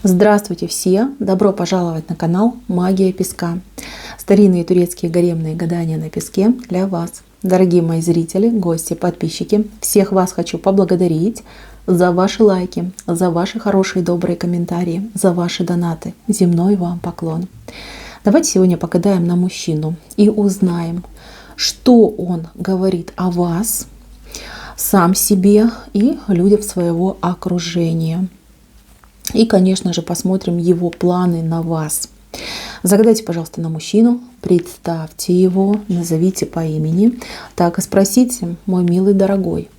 Здравствуйте все! Добро пожаловать на канал Магия Песка. Старинные турецкие гаремные гадания на песке для вас. Дорогие мои зрители, гости, подписчики, всех вас хочу поблагодарить за ваши лайки, за ваши хорошие добрые комментарии, за ваши донаты. Земной вам поклон. Давайте сегодня погадаем на мужчину и узнаем, что он говорит о вас, сам себе и людям своего окружения. И, конечно же, посмотрим его планы на вас. Загадайте, пожалуйста, на мужчину, представьте его, назовите по имени. Так, и спросите: мой милый дорогой,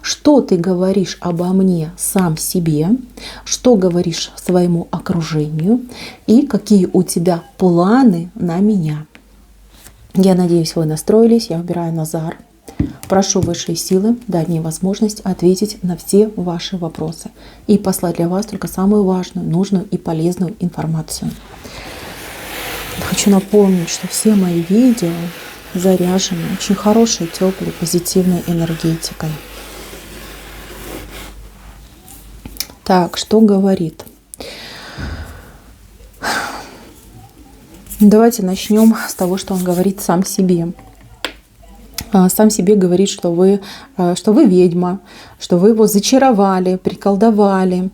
что ты говоришь обо мне сам себе, что говоришь своему окружению и какие у тебя планы на меня. Я надеюсь, вы настроились. Я выбираю Назар. Прошу высшие силы дать мне возможность ответить на все ваши вопросы и послать для вас только самую важную, нужную и полезную информацию. Хочу напомнить, что все мои видео заряжены очень хорошей, теплой, позитивной энергетикой. Так, что говорит? Давайте начнем с того, что он говорит сам себе. Сам себе говорит, что вы ведьма, что вы его зачаровали, приколдовали,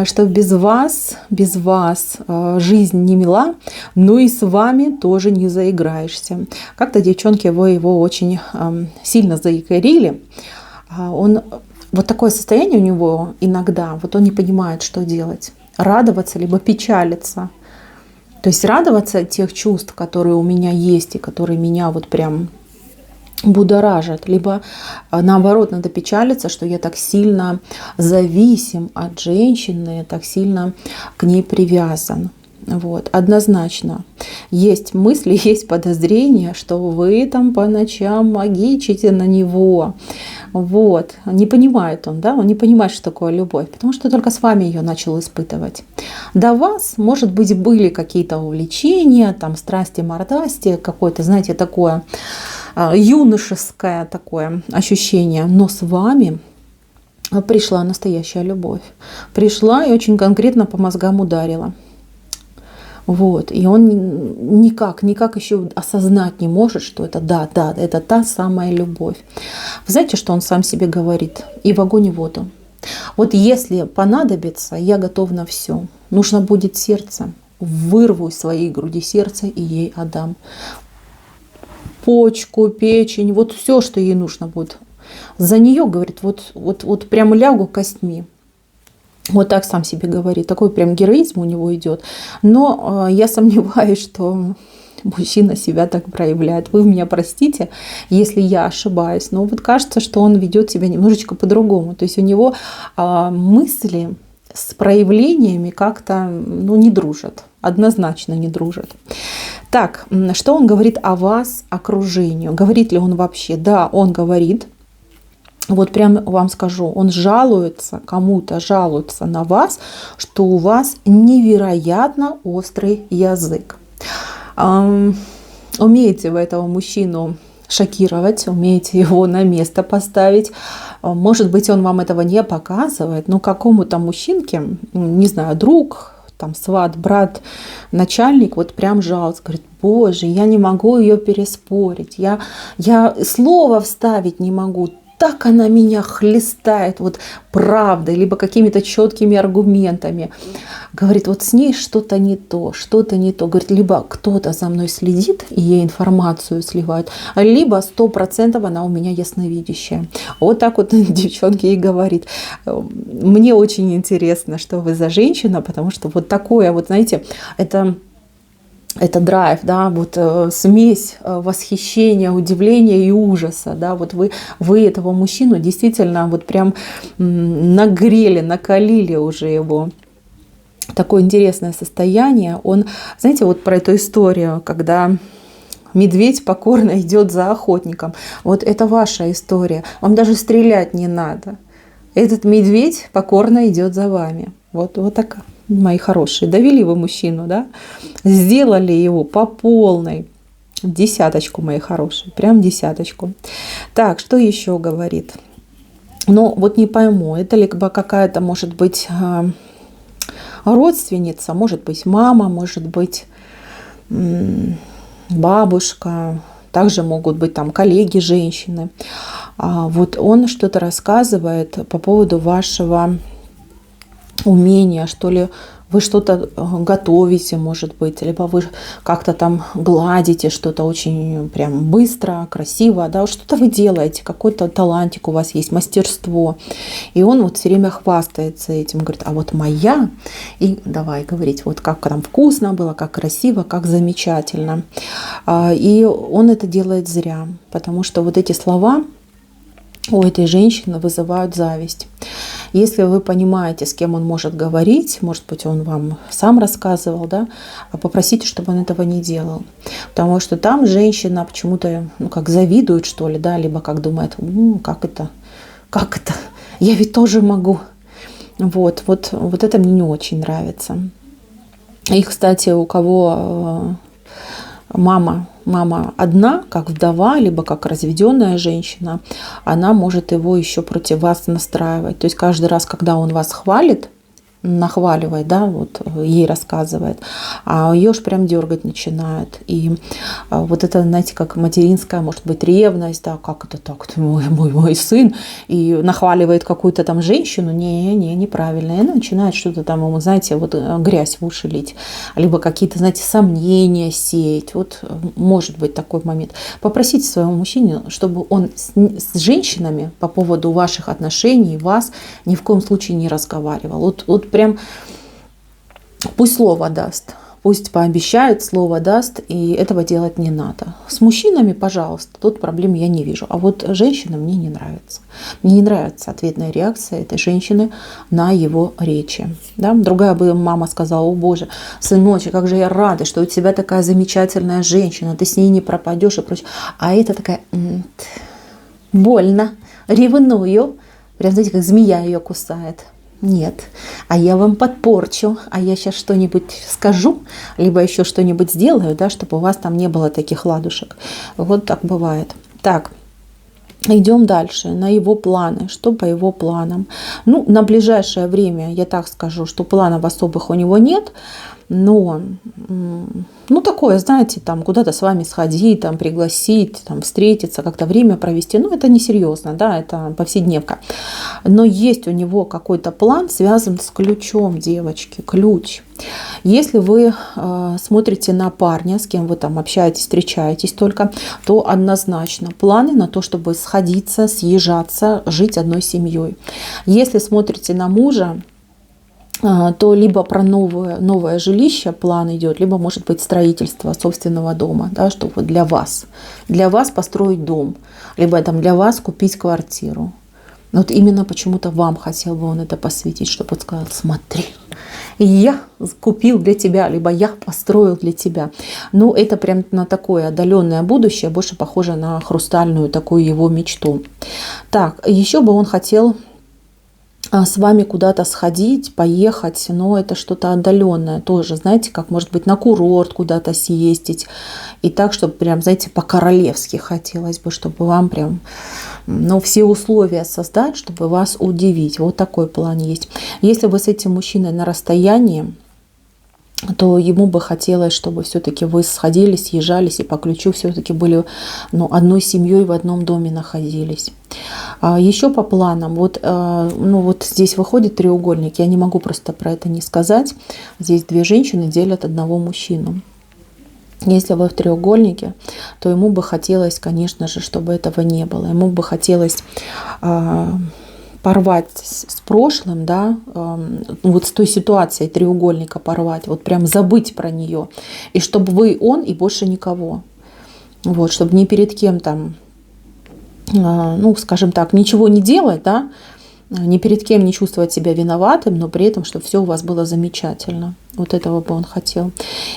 что без вас жизнь не мила, но и с вами тоже не заиграешься. Как-то, девчонки, вы его очень сильно заикарили. Вот такое состояние у него иногда, вот он не понимает, что делать. Радоваться либо печалиться. То есть радоваться тех чувств, которые у меня есть и которые меня вот прям будоражит, либо наоборот надо печалиться, что я так сильно зависим от женщины, так сильно к ней привязан. Вот. Однозначно есть мысли, есть подозрения, что вы там по ночам магичите на него. Вот. Не понимает он, да? Он не понимает, что такое любовь, потому что только с вами ее начал испытывать. До вас, может быть, были какие-то увлечения, там страсти, мордасти, какое-то, знаете, такое юношеское такое ощущение, но с вами пришла настоящая любовь. Пришла и очень конкретно по мозгам ударила. Вот. И он никак еще осознать не может, что это это та самая любовь. Вы знаете, что он сам себе говорит? И в огонь, и в воду. Вот если понадобится, я готов на все. Нужно будет сердце. Вырву из своей груди сердце и ей отдам. Почку, печень, вот все, что ей нужно будет. За нее, говорит, вот прям лягу костьми. Вот так сам себе говорит. Такой прям героизм у него идет. Но я сомневаюсь, что мужчина себя так проявляет. Вы меня простите, если я ошибаюсь. Но вот кажется, что он ведет себя немножечко по-другому. То есть у него мысли с проявлениями как-то не дружат. Однозначно не дружат. Так, что он говорит о вас, окружению? Говорит ли он вообще? Да, он говорит. Вот прям вам скажу, он жалуется, кому-то жалуется на вас, что у вас невероятно острый язык. Умеете вы этого мужчину шокировать, умеете его на место поставить. Может быть, он вам этого не показывает, но какому-то мужчинке, не знаю, друг, там сват, брат, начальник, вот прям жалуется, говорит: боже, я не могу ее переспорить, я слова вставить не могу. Так она меня хлестает вот правдой, либо какими-то четкими аргументами. Говорит, вот с ней что-то не то, что-то не то. Говорит, либо кто-то за мной следит и ей информацию сливает, либо 100% она у меня ясновидящая. Вот так вот девчонки и говорит. Мне очень интересно, что вы за женщина, потому что вот такое, вот знаете, это драйв, да, вот смесь восхищения, удивления и ужаса, да, вот вы этого мужчину действительно вот прям нагрели, накалили уже его. Такое интересное состояние. Он, знаете, вот про эту историю, когда медведь покорно идет за охотником. Вот это ваша история. Вам даже стрелять не надо. Этот медведь покорно идет за вами. Вот так. Мои хорошие, довели вы мужчину, да? Сделали его по полной. 10, мои хорошие, прям 10. Так, что еще говорит? Ну, вот не пойму, это либо какая-то, может быть, родственница, может быть мама, может быть бабушка, также могут быть там коллеги, женщины. Вот он что-то рассказывает по поводу вашего умения, что ли, вы что-то готовите, может быть, либо вы как-то там гладите что-то очень прям быстро, красиво, да, что-то вы делаете, какой-то талантик у вас есть, мастерство. И он вот все время хвастается этим, говорит, а вот моя, и давай говорить, вот как там вкусно было, как красиво, как замечательно. И он это делает зря, потому что вот эти слова у этой женщины вызывают зависть. Если вы понимаете, с кем он может говорить, может быть, он вам сам рассказывал, да, попросите, чтобы он этого не делал. Потому что там женщина почему-то, ну, как завидует, что ли, да, либо как думает, как это, я ведь тоже могу. Вот это мне не очень нравится. И, кстати, у кого мама одна, как вдова, либо как разведенная женщина, она может его еще против вас настраивать. То есть каждый раз, когда он вас хвалит, нахваливает, да, вот ей рассказывает, а ее ж прям дергать начинает. И вот это, знаете, как материнская, может быть, ревность, да, как это так, ты мой сын, и нахваливает какую-то там женщину, неправильно, и она начинает что-то там ему, знаете, вот грязь в уши лить, либо какие-то, знаете, сомнения сеять, вот может быть такой момент. Попросите своего мужчину, чтобы он с женщинами по поводу ваших отношений, вас ни в коем случае не разговаривал. Вот прям пусть слово даст, пусть пообещает, слово даст, и этого делать не надо. С мужчинами, пожалуйста, тут проблем я не вижу. А вот женщина мне не нравится. Мне не нравится ответная реакция этой женщины на его речи. Да? Другая бы мама сказала, о боже, сыночек, как же я рада, что у тебя такая замечательная женщина, ты с ней не пропадешь и прочее. А это такая, больно, ревную, прям, знаете, как змея ее кусает. Нет, а я вам подпорчу, а я сейчас что-нибудь скажу, либо еще что-нибудь сделаю, да, чтобы у вас там не было таких ладушек. Вот так бывает. Так, идем дальше, на его планы. Что по его планам? Ну, на ближайшее время, я так скажу, что планов особых у него нет, но, ну, такое, знаете, там куда-то с вами сходить, там пригласить, там встретиться, как-то время провести, ну, это несерьезно, да, это повседневка. Но есть у него какой-то план, связан с ключом, девочки, ключ. Если вы смотрите на парня, с кем вы там общаетесь, встречаетесь только, то однозначно планы на то, чтобы сходиться, съезжаться, жить одной семьей. Если смотрите на мужа, то либо про новое жилище план идет, либо может быть строительство собственного дома, да, чтобы для вас построить дом, либо там для вас купить квартиру. Вот именно почему-то вам хотел бы он это посвятить, чтобы он сказал, смотри, я купил для тебя, либо я построил для тебя. Ну, это прям на такое отдаленное будущее, больше похоже на хрустальную такую его мечту. Так, еще бы он хотел с вами куда-то сходить, поехать, но это что-то отдаленное тоже, знаете, как может быть на курорт куда-то съездить. И так, чтобы прям, знаете, по-королевски хотелось бы, чтобы вам прям, ну, все условия создать, чтобы вас удивить. Вот такой план есть. Если вы с этим мужчиной на расстоянии, то ему бы хотелось, чтобы все-таки вы сходили, съезжались и по ключу все-таки были, ну, одной семьей в одном доме находились. Еще по планам, вот здесь выходит треугольник, я не могу просто про это не сказать. Здесь две женщины делят одного мужчину. Если вы в треугольнике, то ему бы хотелось, конечно же, чтобы этого не было. Ему бы хотелось порвать с прошлым, да, вот с той ситуацией треугольника порвать, вот прям забыть про нее. И чтобы вы, он и больше никого. Вот, чтобы ни перед кем там, ну, скажем так, ничего не делать, да, ни перед кем не чувствовать себя виноватым, но при этом, чтобы все у вас было замечательно. Вот этого бы он хотел.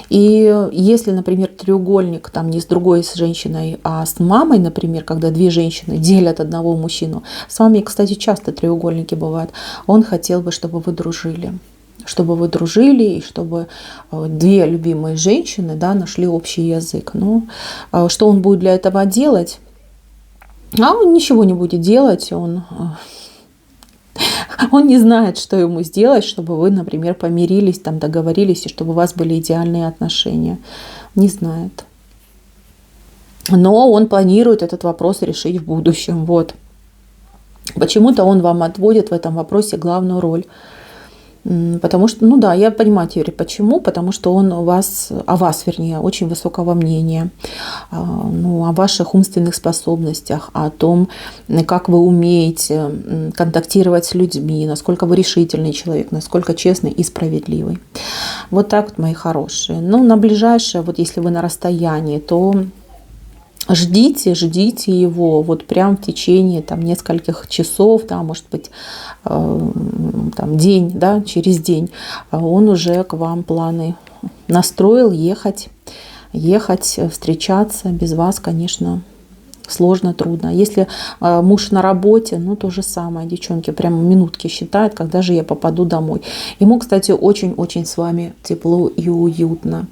И если, например, треугольник там не с другой с женщиной, а с мамой, например, когда две женщины делят одного мужчину, с вами, кстати, часто треугольники бывают, он хотел бы, чтобы вы дружили. Чтобы вы дружили, и чтобы две любимые женщины, да, нашли общий язык. Но что он будет для этого делать? А он ничего не будет делать, он Он не знает, что ему сделать, чтобы вы, например, помирились, там, договорились, и чтобы у вас были идеальные отношения. Не знает. Но он планирует этот вопрос решить в будущем. Вот. Почему-то он вам отводит в этом вопросе главную роль. Потому что, ну да, я понимаю теперь почему. Потому что он о вас, вернее, очень высокого мнения. Ну, о ваших умственных способностях, о том, как вы умеете контактировать с людьми, насколько вы решительный человек, насколько честный и справедливый. Вот так вот, мои хорошие. Ну, на ближайшее, вот если вы на расстоянии, то ждите его вот прям в течение там нескольких часов, да, может быть, там день, да, через день. Он уже к вам планы настроил ехать, встречаться. Без вас, конечно, сложно, трудно. Если муж на работе, ну то же самое, девчонки, прямо минутки считает, когда же я попаду домой. Ему, кстати, очень-очень с вами тепло и уютно.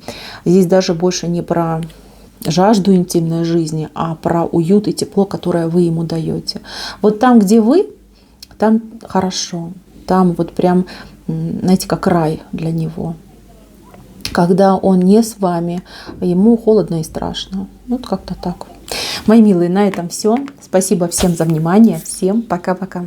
Здесь даже больше не про жажду интимной жизни, а про уют и тепло, которое вы ему даете. Вот там, где вы, там хорошо. Там вот прям, знаете, как рай для него. Когда он не с вами, ему холодно и страшно. Вот как-то так. Мои милые, на этом все. Спасибо всем за внимание. Всем пока-пока.